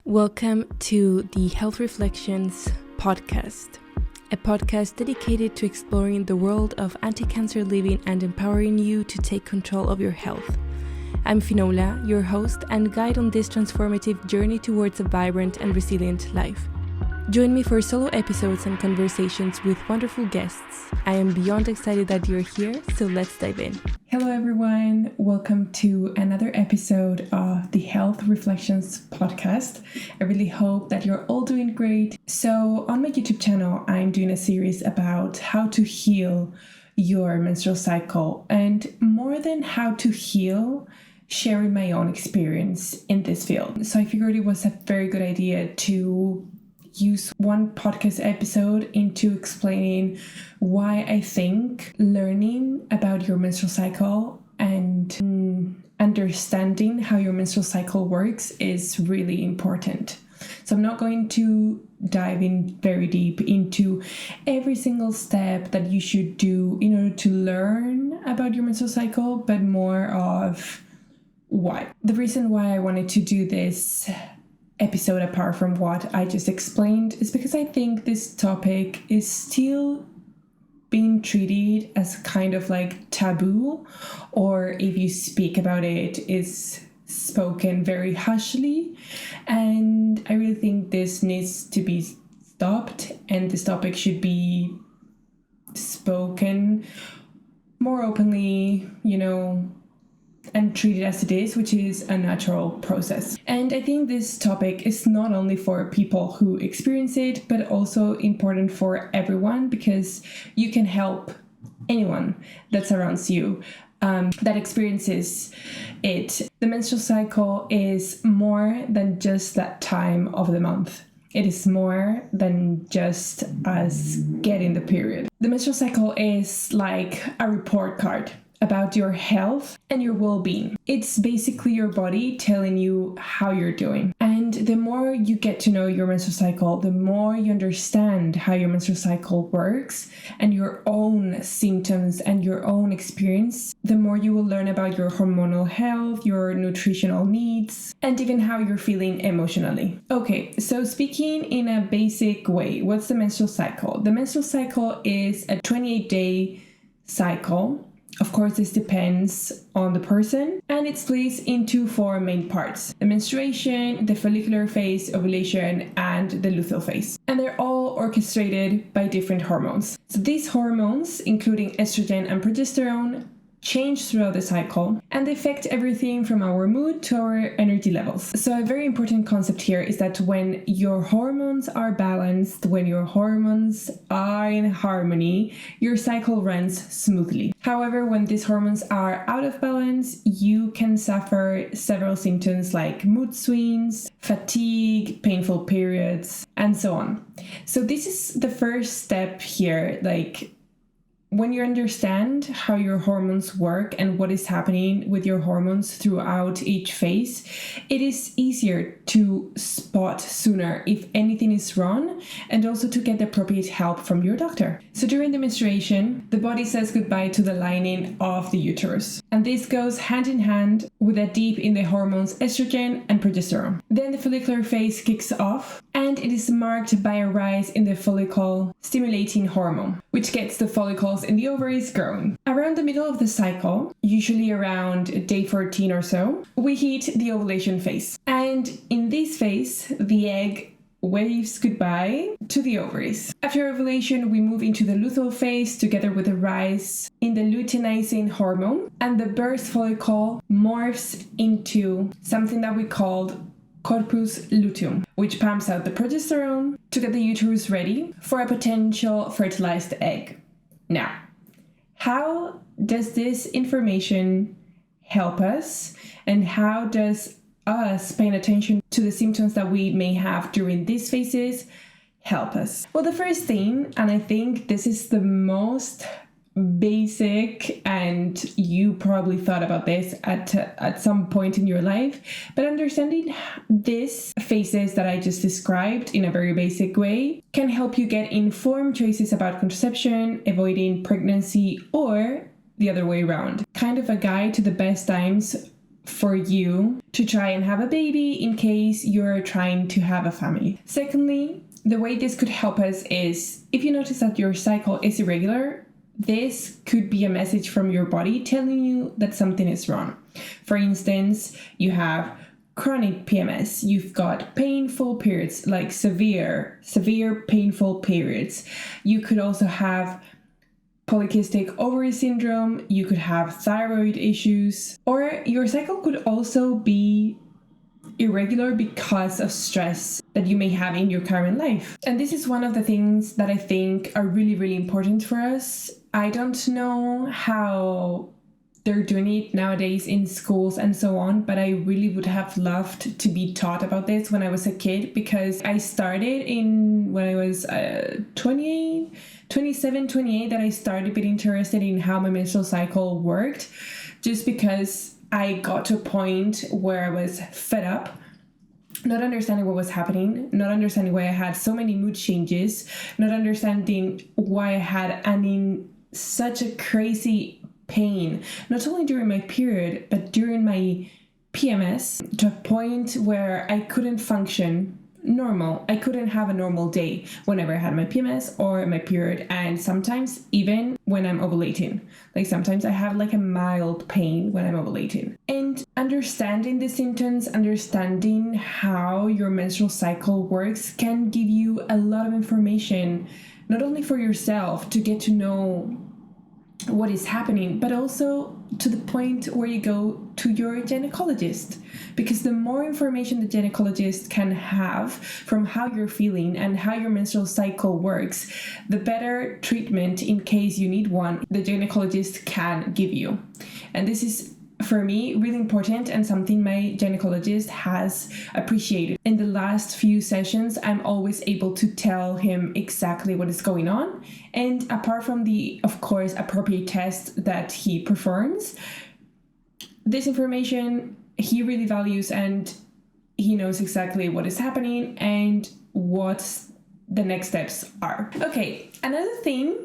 Welcome to the Health Reflections podcast, a podcast dedicated to exploring the world of anti-cancer living and empowering you to take control of your health. I'm Finola, your host and guide on this transformative journey towards a vibrant and resilient life. Join me for solo episodes and conversations with wonderful guests. I am beyond excited that you're here, so let's dive in. Hello everyone, welcome to another episode of the Health Reflections podcast. I really hope that you're all doing great. So on my YouTube channel, I'm doing a series about how to heal your menstrual cycle, and more than how to heal, sharing my own experience in this field. So I figured it was a very good idea to use one podcast episode into explaining why I think learning about your menstrual cycle and understanding how your menstrual cycle works is really important. So I'm not going to dive in very deep into every single step that you should do in order to learn about your menstrual cycle, but more of why. The reason why I wanted to do this episode, apart from what I just explained, is because I think this topic is still being treated as kind of like taboo, or if you speak about it, is spoken very hushly. And I really think this needs to be stopped, and this topic should be spoken more openly, and treat it as it is, which is a natural process. And I think this topic is not only for people who experience it, but also important for everyone, because you can help anyone that surrounds you that experiences it. The menstrual cycle is more than just that time of the month. It is more than just us getting the period. The menstrual cycle is like a report card about your health and your well-being. It's basically your body telling you how you're doing. And the more you get to know your menstrual cycle, the more you understand how your menstrual cycle works and your own symptoms and your own experience, the more you will learn about your hormonal health, your nutritional needs, and even how you're feeling emotionally. Okay, so speaking in a basic way, what's the menstrual cycle? The menstrual cycle is a 28-day cycle. Of course, this depends on the person, and it's split into four main parts: the menstruation, the follicular phase, ovulation, and the luteal phase. And they're all orchestrated by different hormones. So these hormones, including estrogen and progesterone, change throughout the cycle, and they affect everything from our mood to our energy levels. So a very important concept here is that when your hormones are balanced, when your hormones are in harmony, your cycle runs smoothly. However, when these hormones are out of balance, you can suffer several symptoms like mood swings, fatigue, painful periods, and so on. So this is the first step here, when you understand how your hormones work and what is happening with your hormones throughout each phase, it is easier to spot sooner if anything is wrong, and also to get the appropriate help from your doctor. So during the menstruation, the body says goodbye to the lining of the uterus. And this goes hand in hand with a dip in the hormones estrogen and progesterone. Then the follicular phase kicks off, and it is marked by a rise in the follicle stimulating hormone, which gets the follicles in the ovaries growing. Around the middle of the cycle, usually around day 14 or so, we hit the ovulation phase. And in this phase, the egg waves goodbye to the ovaries. After ovulation, we move into the luteal phase together with a rise in the luteinizing hormone, and the birth follicle morphs into something that we called corpus luteum, which pumps out the progesterone to get the uterus ready for a potential fertilized egg. Now, how does this information help us, and how does us paying attention to the symptoms that we may have during these phases help us? Well, the first thing, and I think this is the most basic, and you probably thought about this at some point in your life, but understanding these phases that I just described in a very basic way can help you get informed choices about contraception, avoiding pregnancy, or the other way around. Kind of a guide to the best times for you to try and have a baby in case you're trying to have a family. Secondly, the way this could help us is if you notice that your cycle is irregular, this could be a message from your body telling you that something is wrong. For instance, you have chronic PMS, you've got painful periods, like severe painful periods. You could also have polycystic ovary syndrome, you could have thyroid issues, or your cycle could also be irregular because of stress that you may have in your current life. And this is one of the things that I think are really, really important for us. I don't know how they're doing it nowadays in schools and so on, but I really would have loved to be taught about this when I was a kid, because I started when I was 27, 28, that I started being interested in how my menstrual cycle worked, just because I got to a point where I was fed up, not understanding what was happening, not understanding why I had so many mood changes, not understanding why I had such a crazy pain, not only during my period, but during my PMS, to a point where I couldn't function normal. I couldn't have a normal day whenever I had my PMS or my period, and sometimes even when I'm ovulating. Like sometimes I have like a mild pain when I'm ovulating. And understanding the symptoms, understanding how your menstrual cycle works can give you a lot of information, not only for yourself to get to know what is happening, but also to the point where you go to your gynecologist, because the more information the gynecologist can have from how you're feeling and how your menstrual cycle works, the better treatment, in case you need one, the gynecologist can give you. And this is, for me, really important, and something my gynecologist has appreciated. In the last few sessions, I'm always able to tell him exactly what is going on. And apart from the, of course, appropriate test that he performs, this information he really values, and he knows exactly what is happening and what the next steps are. Okay, another thing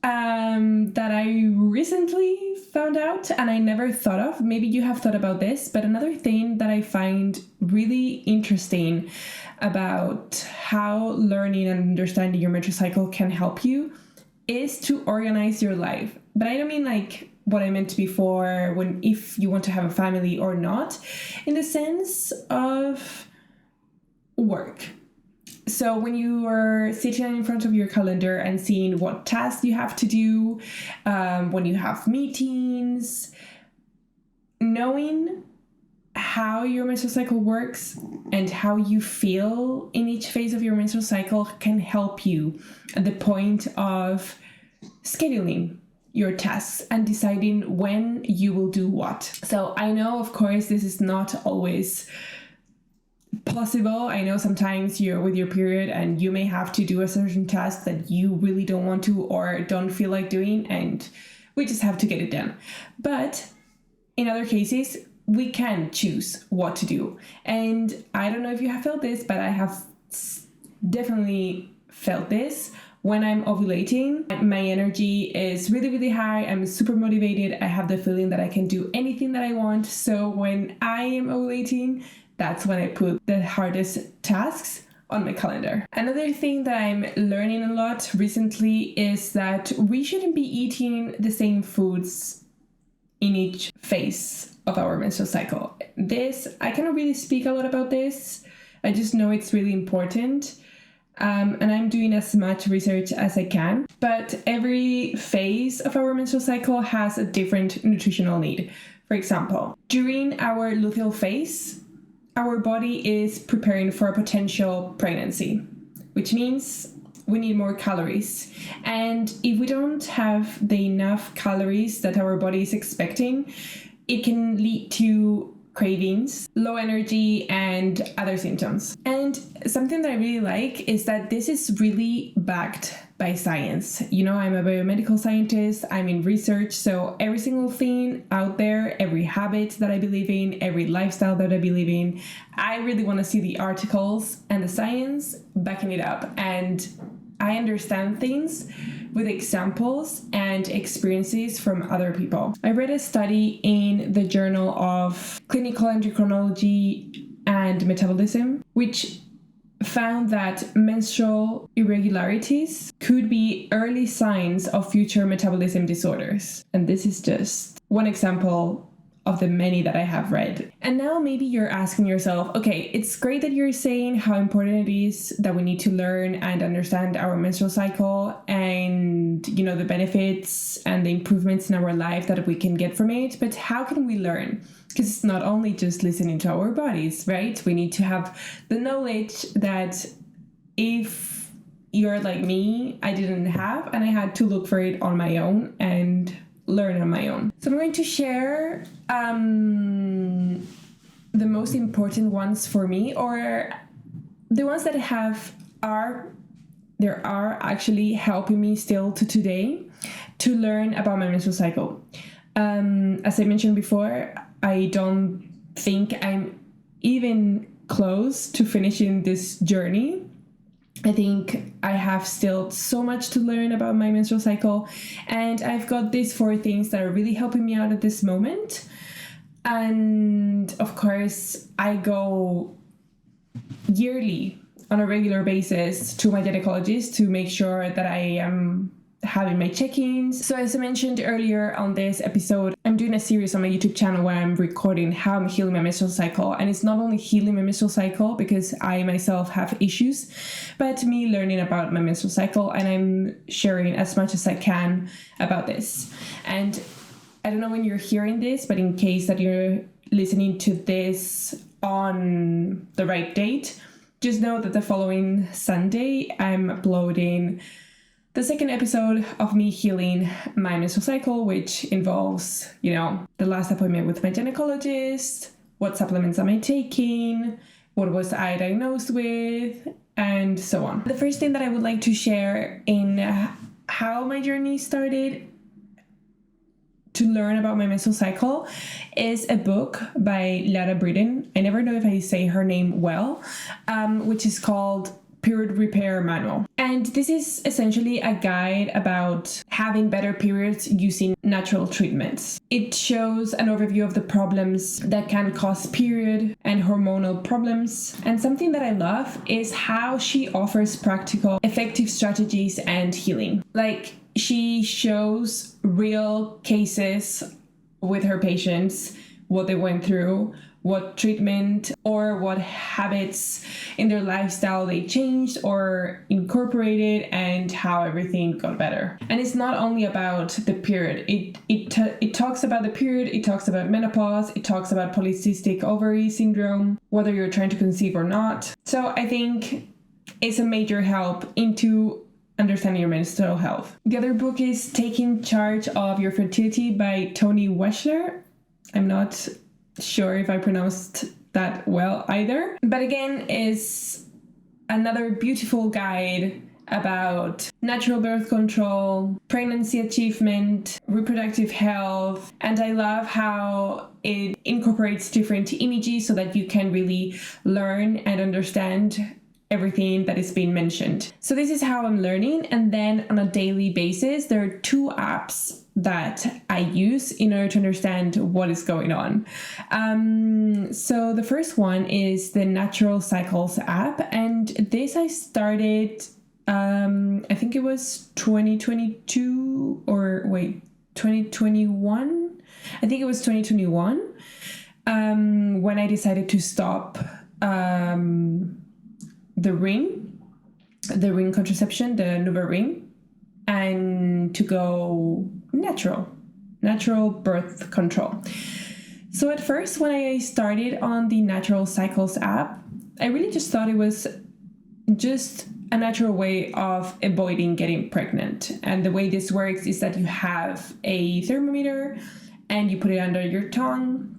that I recently found out, and I never thought of, maybe you have thought about this, but another thing that I find really interesting about how learning and understanding your menstrual cycle can help you is to organize your life. But I don't mean like what I meant before, if you want to have a family or not, in the sense of work. So when you are sitting in front of your calendar and seeing what tasks you have to do, when you have meetings, knowing how your menstrual cycle works and how you feel in each phase of your menstrual cycle can help you at the point of scheduling your tasks and deciding when you will do what. So I know, of course, this is not always possible. I know sometimes you're with your period and you may have to do a certain task that you really don't want to or don't feel like doing, and we just have to get it done. But in other cases, we can choose what to do. And I don't know if you have felt this, but I have definitely felt this. When I'm ovulating, my energy is really, really high. I'm super motivated. I have the feeling that I can do anything that I want. So when I am ovulating, that's when I put the hardest tasks on my calendar. Another thing that I'm learning a lot recently is that we shouldn't be eating the same foods in each phase of our menstrual cycle. I cannot really speak a lot about this. I just know it's really important. And I'm doing as much research as I can. But every phase of our menstrual cycle has a different nutritional need. For example, during our luteal phase, our body is preparing for a potential pregnancy, which means we need more calories. And if we don't have the enough calories that our body is expecting, it can lead to cravings, low energy, and other symptoms. And something that I really like is that this is really backed by science. You know, I'm a biomedical scientist, I'm in research, so every single thing out there, every habit that I believe in, every lifestyle that I believe in, I really want to see the articles and the science backing it up. And I understand things with examples and experiences from other people. I read a study in the Journal of Clinical Endocrinology and Metabolism, which found that menstrual irregularities could be early signs of future metabolism disorders. And this is just one example of the many that I have read. And now maybe you're asking yourself, okay, it's great that you're saying how important it is that we need to learn and understand our menstrual cycle and, the benefits and the improvements in our life that we can get from it. But how can we learn? Because it's not only just listening to our bodies, right? We need to have the knowledge that if you're like me, I didn't have, and I had to look for it on my own and learn on my own. So I'm going to share the most important ones for me, or the ones that are actually helping me still to today to learn about my menstrual cycle. As I mentioned before, I don't think I'm even close to finishing this journey. I think I have still so much to learn about my menstrual cycle, and I've got these 4 things that are really helping me out at this moment. And of course, I go yearly on a regular basis to my gynecologist to make sure that I am having my check-ins. So as I mentioned earlier on this episode, I'm doing a series on my YouTube channel where I'm recording how I'm healing my menstrual cycle. And it's not only healing my menstrual cycle because I myself have issues, but me learning about my menstrual cycle, and I'm sharing as much as I can about this. And I don't know when you're hearing this, but in case that you're listening to this on the right date, just know that the following Sunday I'm uploading the second episode of me healing my menstrual cycle, which involves, the last appointment with my gynecologist, what supplements am I taking, what was I diagnosed with, and so on. The first thing that I would like to share in how my journey started to learn about my menstrual cycle is a book by Lara Britton. I never know if I say her name well, which is called Period Repair Manual. And this is essentially a guide about having better periods using natural treatments. It shows an overview of the problems that can cause period and hormonal problems. And something that I love is how she offers practical, effective strategies and healing. Like, she shows real cases with her patients, what they went through, what treatment or what habits in their lifestyle they changed or incorporated, and how everything got better. And it's not only about the period. It talks about the period, it talks about menopause, it talks about polycystic ovary syndrome, whether you're trying to conceive or not. So I think it's a major help into understanding your menstrual health. The other book is Taking Charge of Your Fertility by Toni Weschler. I'm not sure if I pronounced that well either. But again, is another beautiful guide about natural birth control, pregnancy achievement, reproductive health. And I love how it incorporates different images so that you can really learn and understand everything that is being mentioned. So this is how I'm learning. And then on a daily basis, there are 2 apps that I use in order to understand what is going on. So the first one is the Natural Cycles app. And this I started, I think it was 2022 or 2021. I think it was 2021 when I decided to stop the ring contraception, the Nuva ring, and to go natural birth control. So at first, when I started on the Natural Cycles app, I really just thought it was just a natural way of avoiding getting pregnant. And the way this works is that you have a thermometer and you put it under your tongue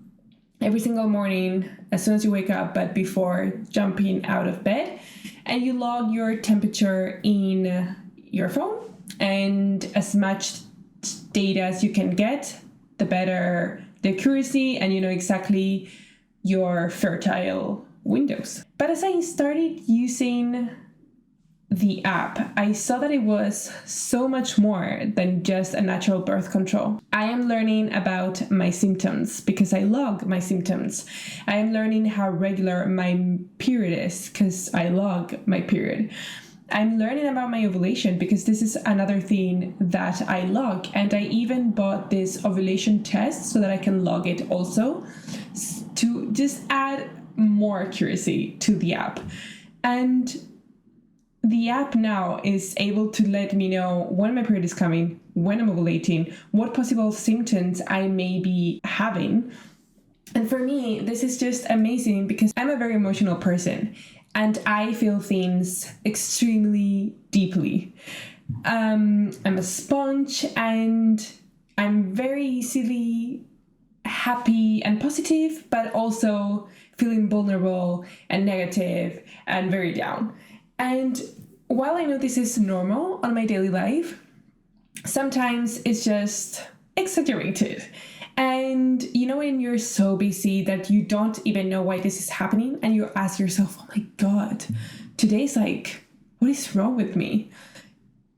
every single morning as soon as you wake up, but before jumping out of bed, and you log your temperature in your phone, and as much data as you can get, the better the accuracy, and you know exactly your fertile windows. But as I started using the app, I saw that it was so much more than just a natural birth control. I am learning about my symptoms because I log my symptoms. I am learning how regular my period is because I log my period. I'm learning about my ovulation because this is another thing that I log. And I even bought this ovulation test so that I can log it also to just add more accuracy to the app. And the app now is able to let me know when my period is coming, when I'm ovulating, what possible symptoms I may be having. And for me, this is just amazing because I'm a very emotional person and I feel things extremely deeply. I'm a sponge and I'm very easily happy and positive, but also feeling vulnerable and negative and very down. And while I know this is normal on my daily life, sometimes it's just exaggerated. And you know, when you're so busy that you don't even know why this is happening, and you ask yourself, oh my God, today's like, what is wrong with me?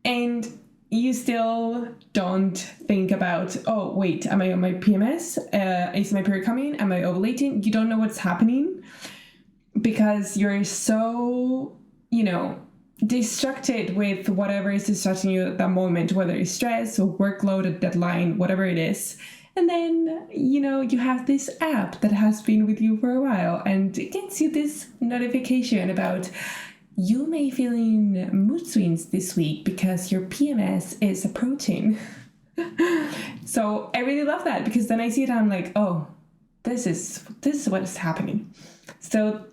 And you still don't think about, oh, wait, am I on my PMS? Is my period coming? Am I ovulating? You don't know what's happening because you're so, distracted with whatever is distracting you at that moment, whether it's stress or workload, a deadline, whatever it is. And then, you have this app that has been with you for a while and it gets you this notification about you may feeling mood swings this week because your PMS is approaching. So I really love that because then I see it and I'm like, oh, this is what is happening. So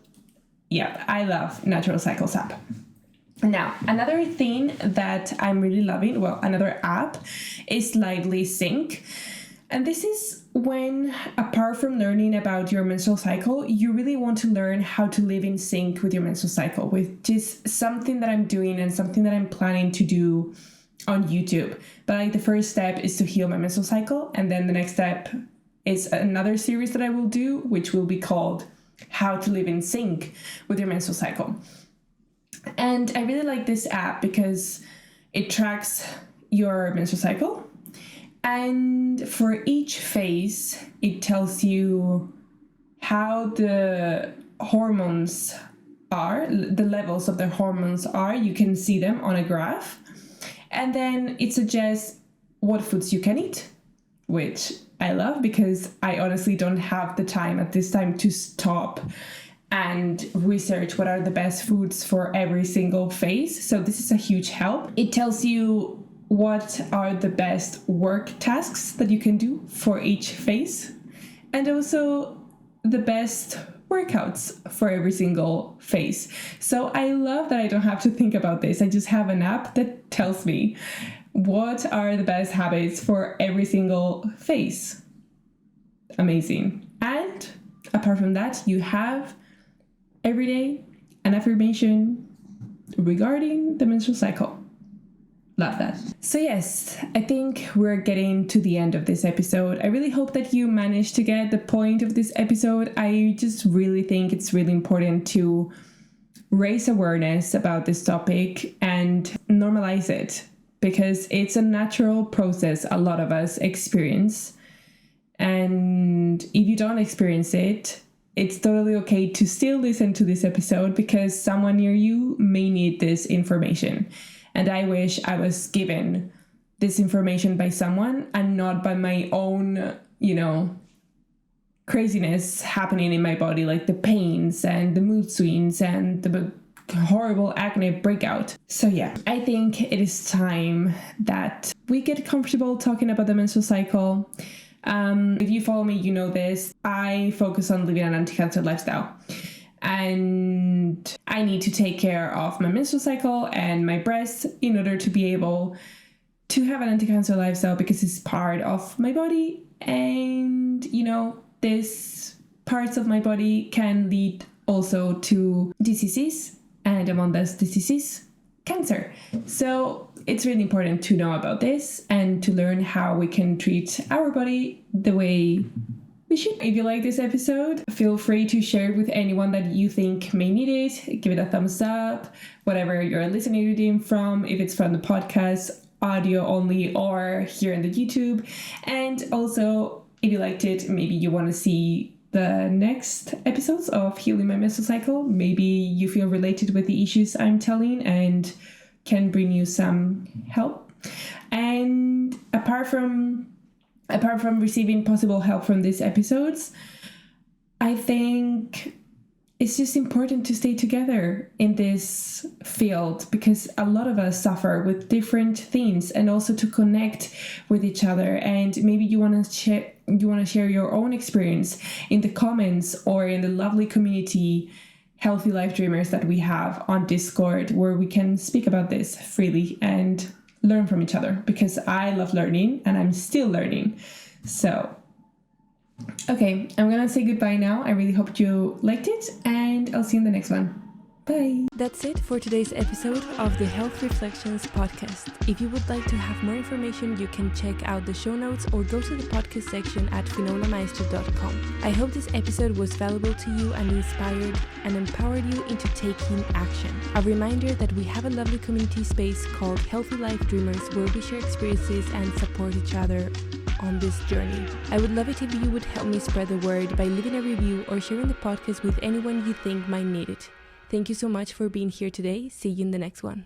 yeah, I love Natural Cycles app. Now, another thing that I'm really loving, another app is Lively Sync. And this is when, apart from learning about your menstrual cycle, you really want to learn how to live in sync with your menstrual cycle, which is something that I'm doing and something that I'm planning to do on YouTube. But the first step is to heal my menstrual cycle. And then the next step is another series that I will do, which will be called How to Live in Sync with Your Menstrual Cycle. And I really like this app because it tracks your menstrual cycle. And for each phase, it tells you how the hormones are, the levels of the hormones are. You can see them on a graph. And then it suggests what foods you can eat, which I love because I honestly don't have the time at this time to stop and research what are the best foods for every single phase. So this is a huge help. It tells you what are the best work tasks that you can do for each phase, and also the best workouts for every single phase. So I love that I don't have to think about this. I just have an app that tells me what are the best habits for every single phase. Amazing. And apart from that, you have every day an affirmation regarding the menstrual cycle. Love that. So yes, I think we're getting to the end of this episode. I really hope that you managed to get the point of this episode. I just really think it's really important to raise awareness about this topic and normalize it because it's a natural process a lot of us experience. And if you don't experience it, it's totally okay to still listen to this episode because someone near you may need this information. And I wish I was given this information by someone and not by my own, craziness happening in my body, like the pains and the mood swings and the horrible acne breakout. So yeah, I think it is time that we get comfortable talking about the menstrual cycle. If you follow me, you know this. I focus on living an anti-cancer lifestyle. And I need to take care of my menstrual cycle and my breasts in order to be able to have an anti-cancer lifestyle because it's part of my body. And, these parts of my body can lead also to diseases, and among those diseases, cancer. So it's really important to know about this and to learn how we can treat our body the way we should. If you like this episode, feel free to share it with anyone that you think may need it. Give it a thumbs up, whatever you're listening to it from, if it's from the podcast, audio only, or here in the YouTube. And also, if you liked it, maybe you want to see the next episodes of Healing My Menstrual Cycle. Maybe you feel related with the issues I'm telling and can bring you some help. And apart from receiving possible help from these episodes, I think it's just important to stay together in this field, because a lot of us suffer with different things, and also to connect with each other. And maybe you want to share your own experience in the comments or in the lovely community Healthy Life Dreamers that we have on Discord, where we can speak about this freely and learn from each other, because I love learning and I'm still learning. So okay, I'm gonna say goodbye now. I really hope you liked it, and I'll see you in the next one. Bye. That's it for today's episode of the Health Reflections podcast. If you would like to have more information, you can check out the show notes or go to the podcast section at finolameister.com. I hope this episode was valuable to you and inspired and empowered you into taking action. A reminder that we have a lovely community space called Healthy Life Dreamers, where we share experiences and support each other on this journey. I would love it if you would help me spread the word by leaving a review or sharing the podcast with anyone you think might need it. Thank you so much for being here today. See you in the next one.